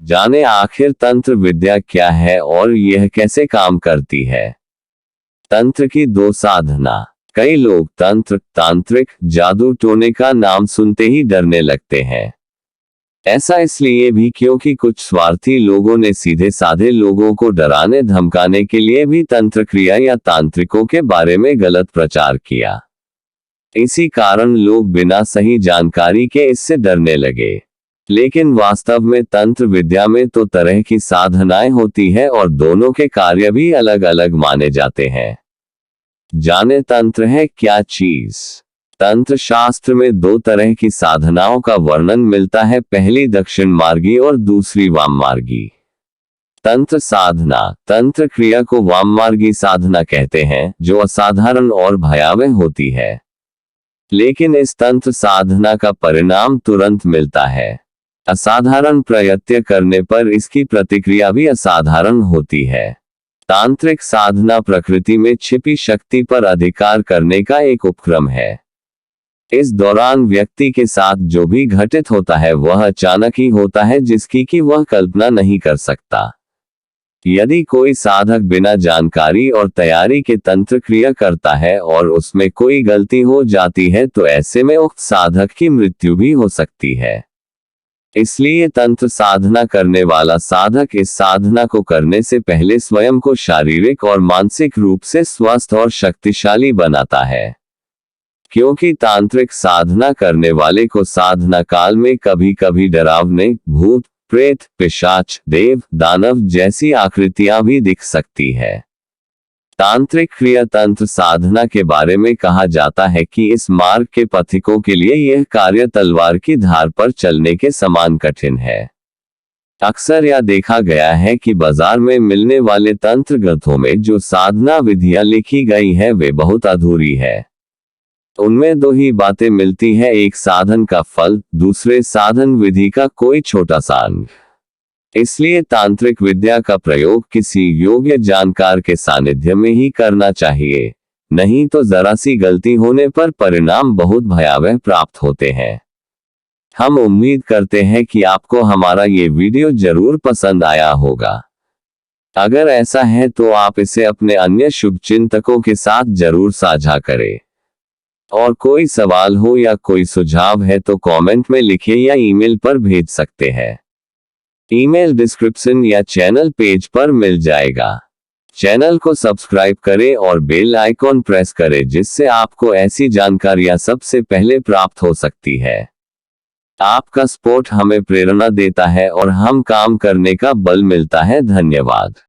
जाने आखिर तंत्र विद्या क्या है और यह कैसे काम करती है। तंत्र की दो साधना। कई लोग तंत्र, तांत्रिक, जादू टोने का नाम सुनते ही डरने लगते हैं। ऐसा इसलिए भी क्योंकि कुछ स्वार्थी लोगों ने सीधे साधे लोगों को डराने धमकाने के लिए भी तंत्र क्रिया या तांत्रिकों के बारे में गलत प्रचार किया। इसी कारण लोग बिना सही जानकारी के इससे डरने लगे। लेकिन वास्तव में तंत्र विद्या में तो तरह की साधनाएं होती है और दोनों के कार्य भी अलग अलग माने जाते हैं। जाने तंत्र है क्या चीज। तंत्र शास्त्र में दो तरह की साधनाओं का वर्णन मिलता है, पहली दक्षिण मार्गी और दूसरी वाम मार्गी। तंत्र साधना, तंत्र क्रिया को वाम मार्गी साधना कहते हैं, जो असाधारण और भयावह होती है। लेकिन इस तंत्र साधना का परिणाम तुरंत मिलता है। असाधारण प्रयत्न करने पर इसकी प्रतिक्रिया भी असाधारण होती है। तांत्रिक साधना प्रकृति में छिपी शक्ति पर अधिकार करने का एक उपक्रम है। इस दौरान व्यक्ति के साथ जो भी घटित होता है वह अचानक ही होता है, जिसकी कि वह कल्पना नहीं कर सकता। यदि कोई साधक बिना जानकारी और तैयारी के तंत्र क्रिया करता है और उसमें कोई गलती हो जाती है तो ऐसे में उक्त साधक की मृत्यु भी हो सकती है। इसलिए तंत्र साधना करने वाला साधक इस साधना को करने से पहले स्वयं को शारीरिक और मानसिक रूप से स्वस्थ और शक्तिशाली बनाता है। क्योंकि तांत्रिक साधना करने वाले को साधना काल में कभी कभी डरावने भूत, प्रेत, पिशाच, देव, दानव जैसी आकृतियां भी दिख सकती है। तांत्रिक क्रिया तंत्र साधना के बारे में कहा जाता है कि इस मार्ग के पथिकों के लिए यह कार्य तलवार की धार पर चलने के समान कठिन है। अक्सर यह देखा गया है कि बाजार में मिलने वाले तंत्र ग्रंथों में जो साधना विधियां लिखी गई है वे बहुत अधूरी है। उनमें दो ही बातें मिलती है, एक साधन का फल, दूसरे साधन विधि का कोई छोटा सा अंग। इसलिए तांत्रिक विद्या का प्रयोग किसी योग्य जानकार के सानिध्य में ही करना चाहिए, नहीं तो जरा सी गलती होने पर परिणाम बहुत भयावह प्राप्त होते हैं। हम उम्मीद करते हैं कि आपको हमारा ये वीडियो जरूर पसंद आया होगा। अगर ऐसा है तो आप इसे अपने अन्य शुभचिंतकों के साथ जरूर साझा करें। और कोई सवाल हो या कोई सुझाव है तो कमेंट में लिखें या ईमेल पर भेज सकते हैं। ईमेल डिस्क्रिप्शन या चैनल पेज पर मिल जाएगा। चैनल को सब्सक्राइब करें और बेल आइकॉन प्रेस करें, जिससे आपको ऐसी जानकारियां सबसे पहले प्राप्त हो सकती है। आपका सपोर्ट हमें प्रेरणा देता है और हम काम करने का बल मिलता है। धन्यवाद।